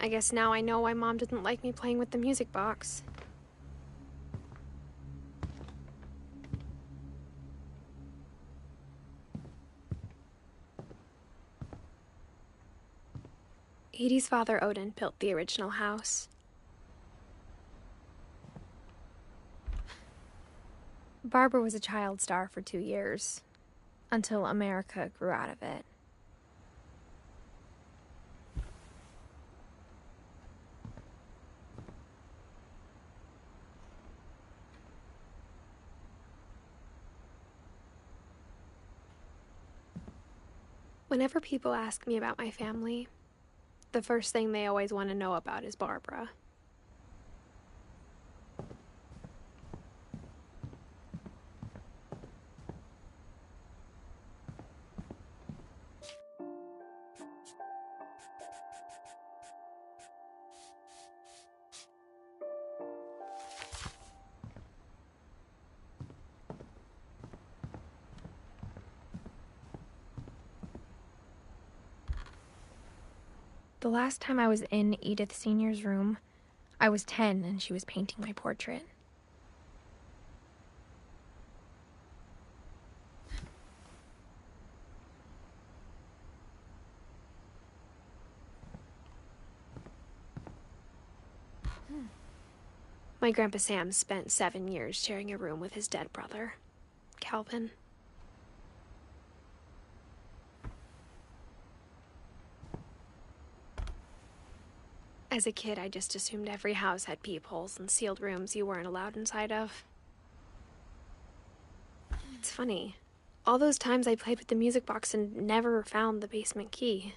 I guess now I know why Mom didn't like me playing with the music box. Edie's father, Odin, built the original house. Barbara was a child star for 2 years, until America grew out of it. Whenever people ask me about my family, the first thing they always want to know about is Barbara. The last time I was in Edith Sr.'s room, I was 10 and she was painting my portrait. My Grandpa Sam spent 7 years sharing a room with his dead brother, Calvin. As a kid, I just assumed every house had peepholes and sealed rooms you weren't allowed inside of. It's funny. All those times I played with the music box and never found the basement key.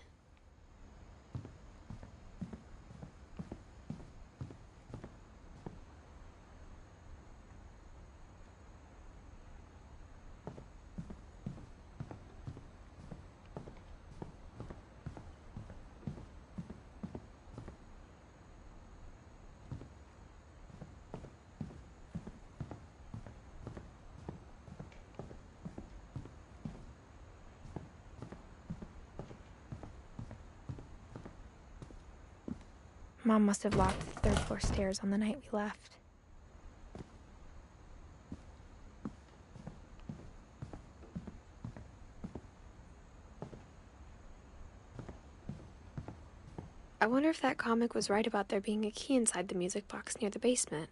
Mom must have locked the third-floor stairs on the night we left. I wonder if that comic was right about there being a key inside the music box near the basement.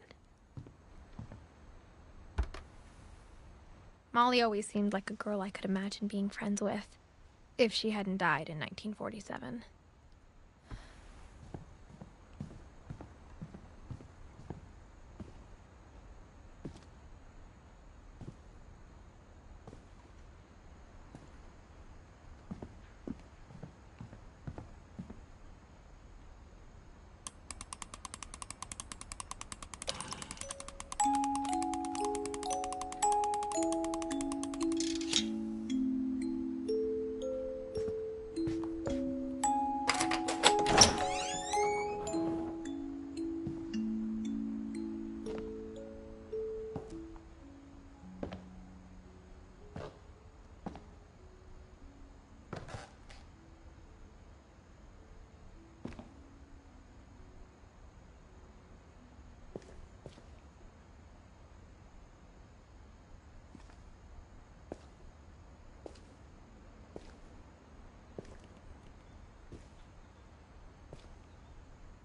Molly always seemed like a girl I could imagine being friends with, if she hadn't died in 1947.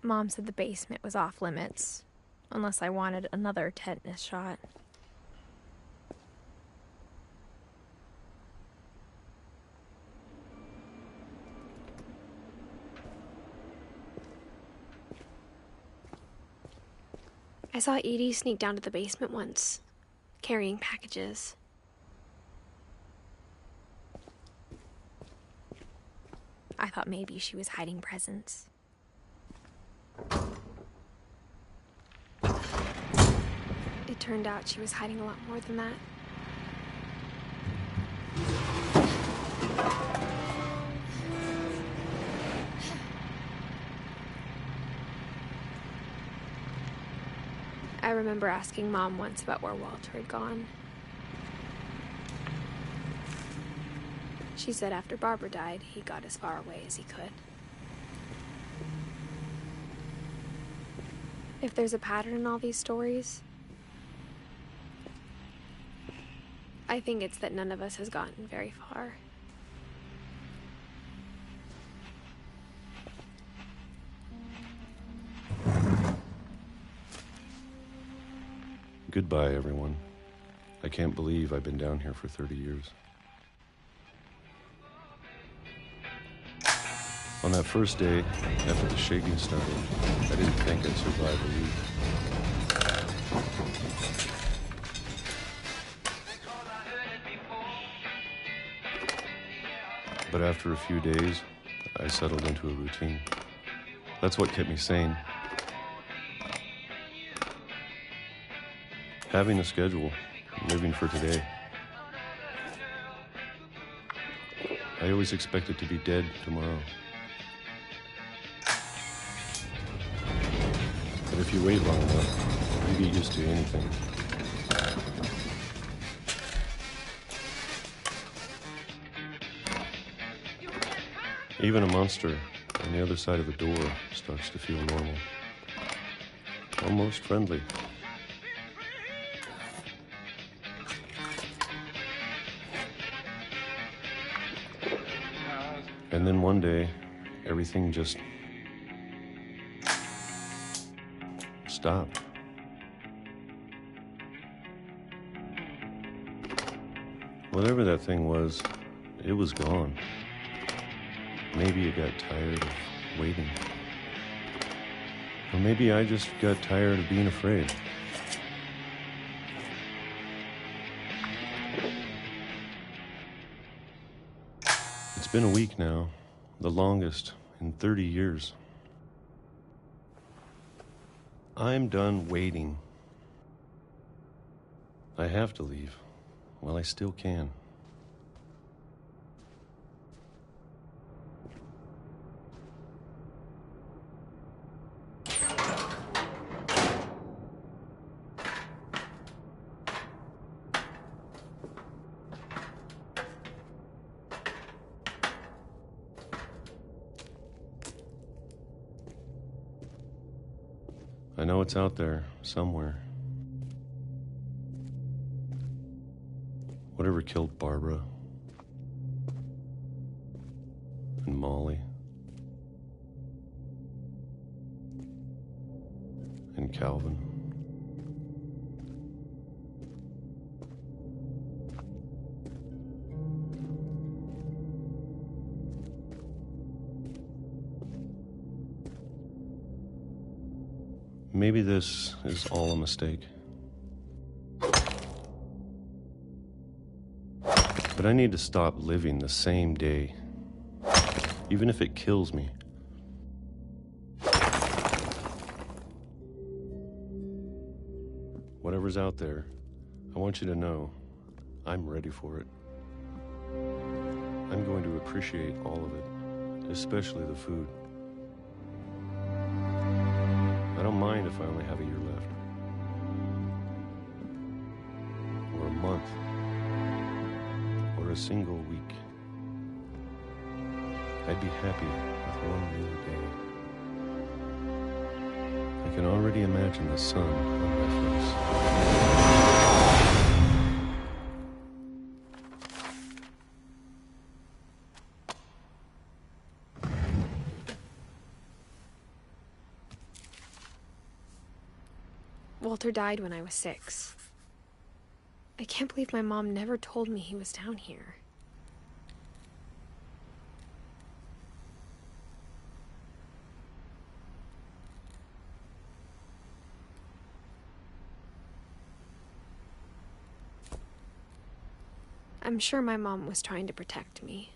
Mom said the basement was off limits, unless I wanted another tetanus shot. I saw Edie sneak down to the basement once, carrying packages. I thought maybe she was hiding presents. It turned out she was hiding a lot more than that. I remember asking Mom once about where Walter had gone. She said after Barbara died, he got as far away as he could. if there's a pattern in all these stories, I think it's that none of us has gotten very far. Goodbye, everyone. I can't believe I've been down here for 30 years. On that first day, after the shaking started, I didn't think I'd survive a week. But after a few days, I settled into a routine. That's what kept me sane. Having a schedule, living for today. I always expected to be dead tomorrow. But if you wait long enough, you get used to anything. Even a monster on the other side of the door starts to feel normal. Almost friendly. And then one day, everything just stopped. Whatever that thing was, it was gone. Maybe it got tired of waiting. Or maybe I just got tired of being afraid. It's been a week now, the longest in 30 years. I'm done waiting. I have to leave while I still can. I know it's out there, somewhere. Whatever killed Barbara and Molly and Calvin. Maybe this is all a mistake. But I need to stop living the same day, even if it kills me. Whatever's out there, I want you to know I'm ready for it. I'm going to appreciate all of it, especially the food. I don't mind if I only have a year left. Or a month. Or a single week. I'd be happy with one new day. I can already imagine the sun on my face. Walter died when I was 6. I can't believe my mom never told me he was down here. I'm sure my mom was trying to protect me.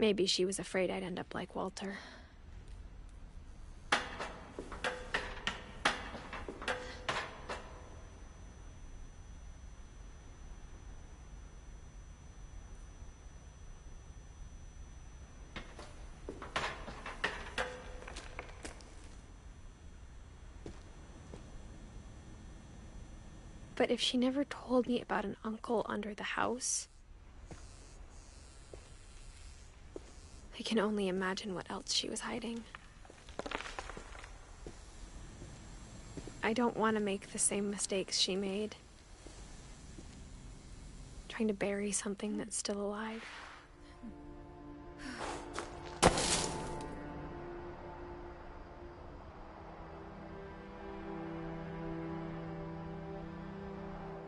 Maybe she was afraid I'd end up like Walter. But if she never told me about an uncle under the house, I can only imagine what else she was hiding. I don't want to make the same mistakes she made, trying to bury something that's still alive.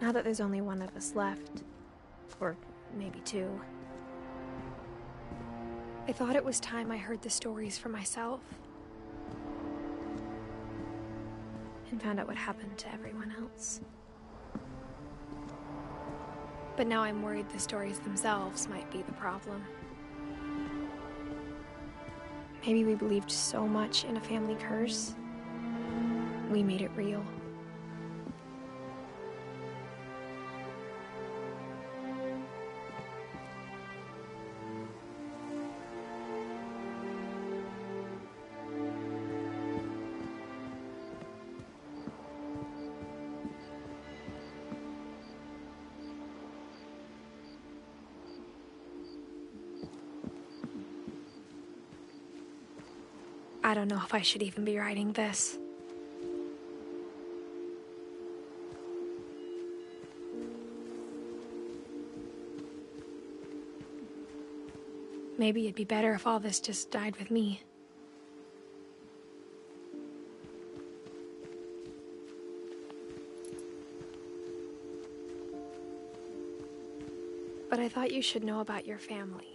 Now that there's only one of us left, or maybe two, I thought it was time I heard the stories for myself and found out what happened to everyone else. But now I'm worried the stories themselves might be the problem. Maybe we believed so much in a family curse, we made it real. I don't know if I should even be writing this. Maybe it'd be better if all this just died with me. But I thought you should know about your family.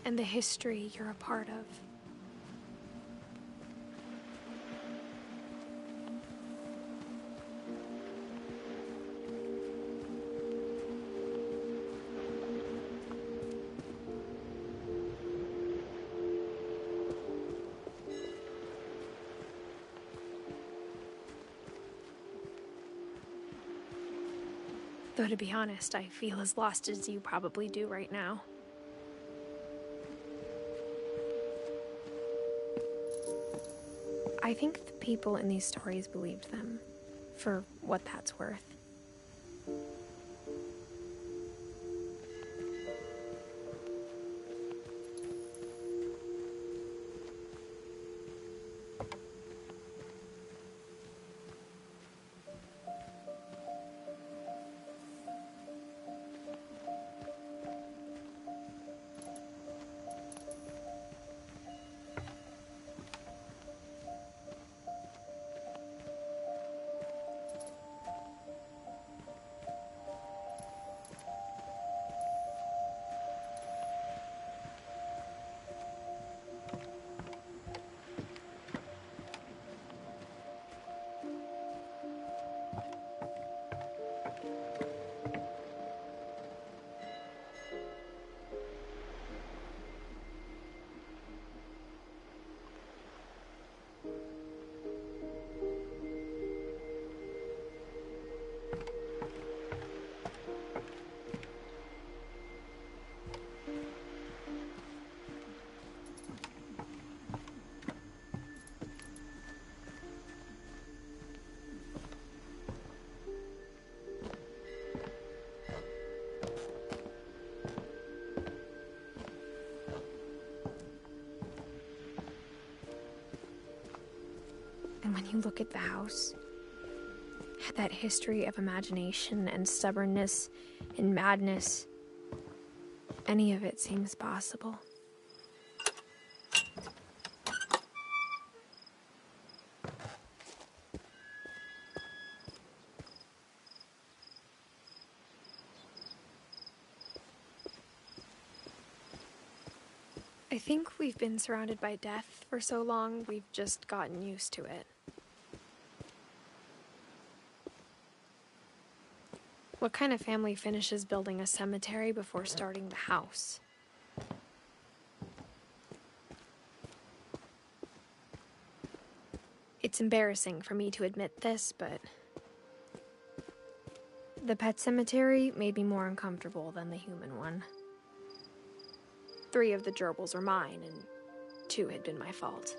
And the history you're a part of. Though to be honest, I feel as lost as you probably do right now. I think the people in these stories believed them, for what that's worth. And when you look at the house, that history of imagination and stubbornness and madness, any of it seems possible. I think we've been surrounded by death for so long, we've just gotten used to it. What kind of family finishes building a cemetery before starting the house? It's embarrassing for me to admit this, but the pet cemetery made me more uncomfortable than the human one. 3 of the gerbils were mine, and 2 had been my fault.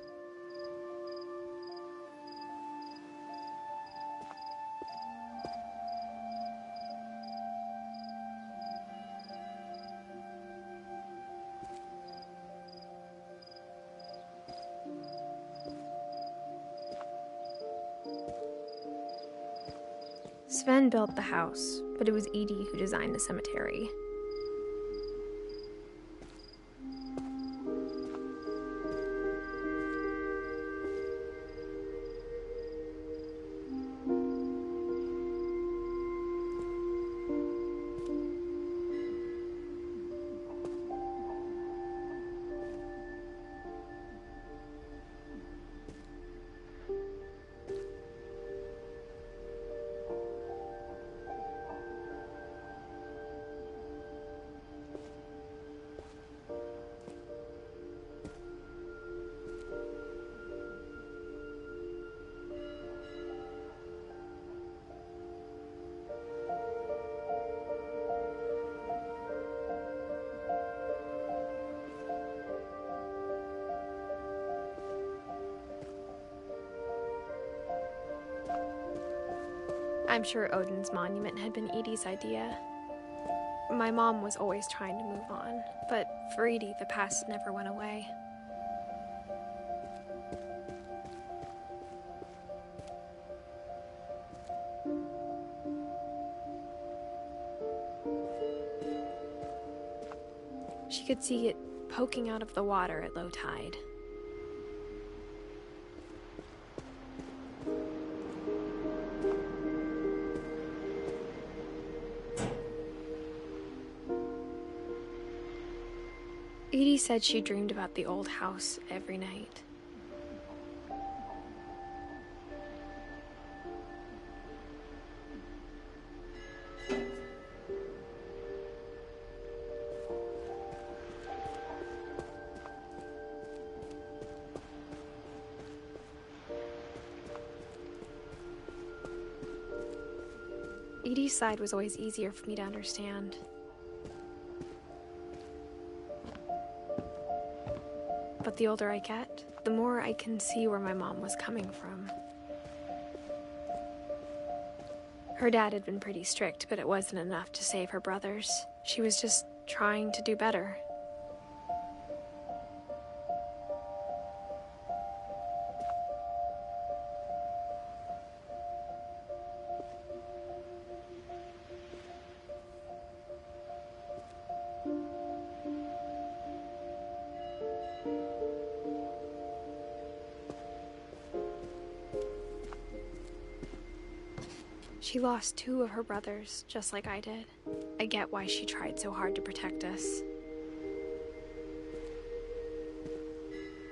Sven built the house, but it was Edie who designed the cemetery. I'm sure Odin's monument had been Edie's idea. My mom was always trying to move on, but for Edie, the past never went away. She could see it poking out of the water at low tide. Edie said she dreamed about the old house every night. Edie's side was always easier for me to understand. But the older I get, the more I can see where my mom was coming from. Her dad had been pretty strict, but it wasn't enough to save her brothers. She was just trying to do better. She lost 2 of her brothers, just like I did. I get why she tried so hard to protect us.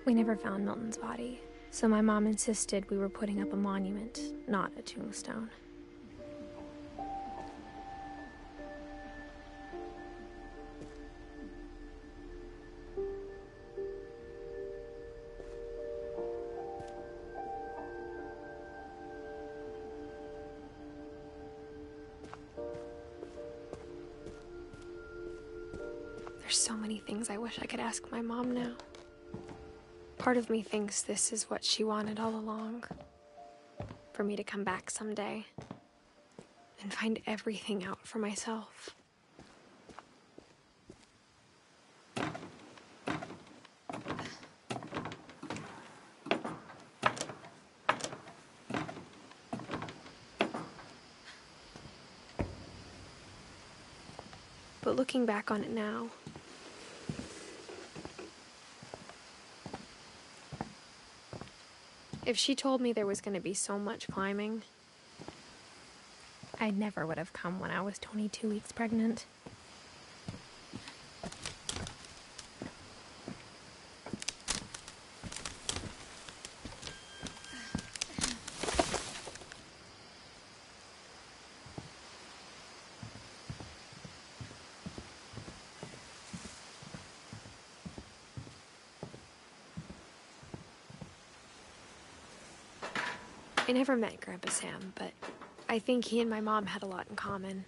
We never found Milton's body, so my mom insisted we were putting up a monument, not a tombstone. There's so many things I wish I could ask my mom now. Part of me thinks this is what she wanted all along. For me to come back someday and find everything out for myself. But looking back on it now, if she told me there was going to be so much climbing, I never would have come when I was 22 weeks pregnant. I never met Grandpa Sam, but I think he and my mom had a lot in common.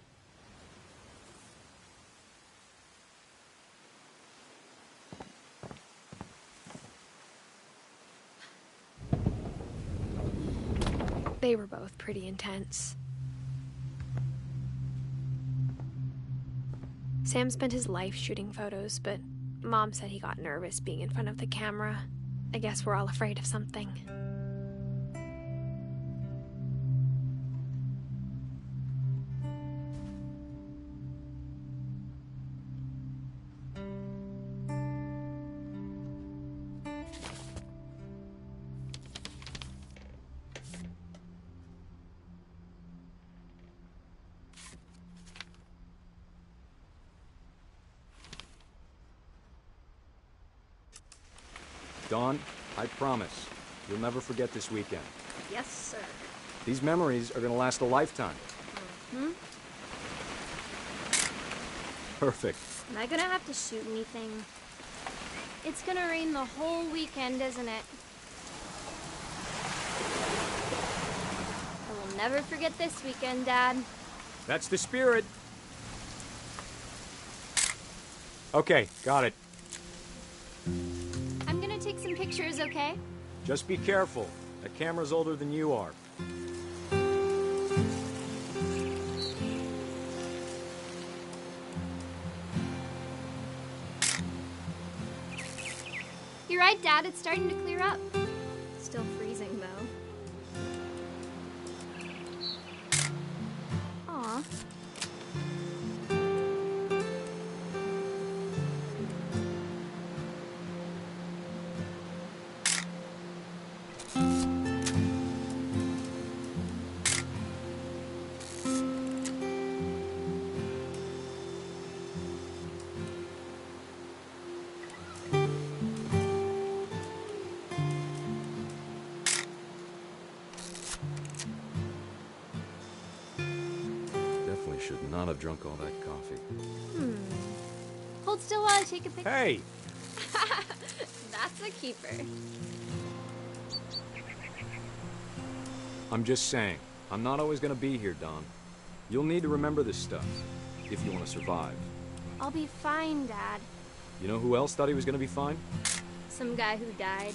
They were both pretty intense. Sam spent his life shooting photos, but Mom said he got nervous being in front of the camera. I guess we're all afraid of something. Dawn, I promise, you'll never forget this weekend. Yes, sir. These memories are gonna last a lifetime. Hmm? Perfect. Am I gonna have to shoot anything? It's gonna rain the whole weekend, isn't it? I will never forget this weekend, Dad. That's the spirit. Okay, got it. I'm gonna take some pictures, okay? Just be careful. That camera's older than you are. You're right, Dad. It's starting to clear up. Still freezing, though. Aw. Definitely should not have drunk all that coffee. Hold still while I take a picture. Hey! That's a keeper. I'm just saying, I'm not always gonna be here, Dawn. You'll need to remember this stuff, if you want to survive. I'll be fine, Dad. You know who else thought he was gonna be fine? Some guy who died.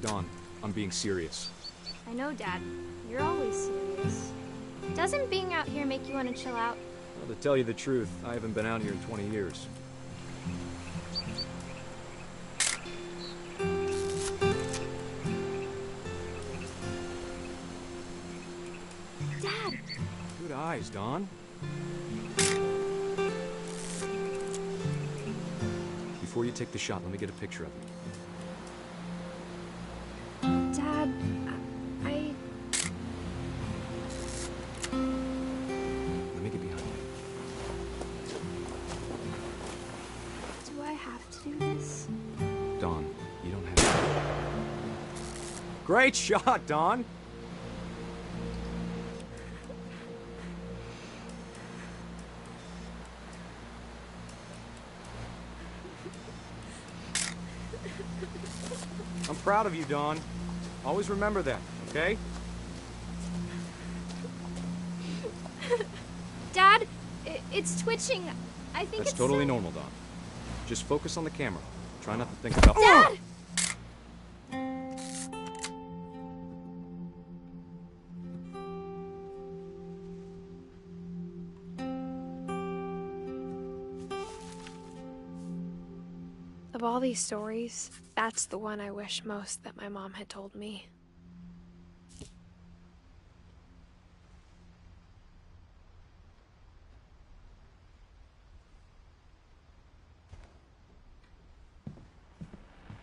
Dawn, I'm being serious. I know, Dad. You're always serious. Doesn't being out here make you want to chill out? Well, to tell you the truth, I haven't been out here in 20 years. Dad! Good eyes, Dawn. Before you take the shot, let me get a picture of you. Dad, I... Let me get behind you. Do I have to do this? Dawn, you don't have to. Great shot, Dawn! I'm proud of you, Dawn. Always remember that, okay? Dad, it's twitching. I think That's it's totally so... normal, Dawn. Just focus on the camera. Try not to think about... Dad! Of all these stories, that's the one I wish most that my mom had told me.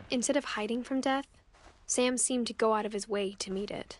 Instead of hiding from death, Sam seemed to go out of his way to meet it.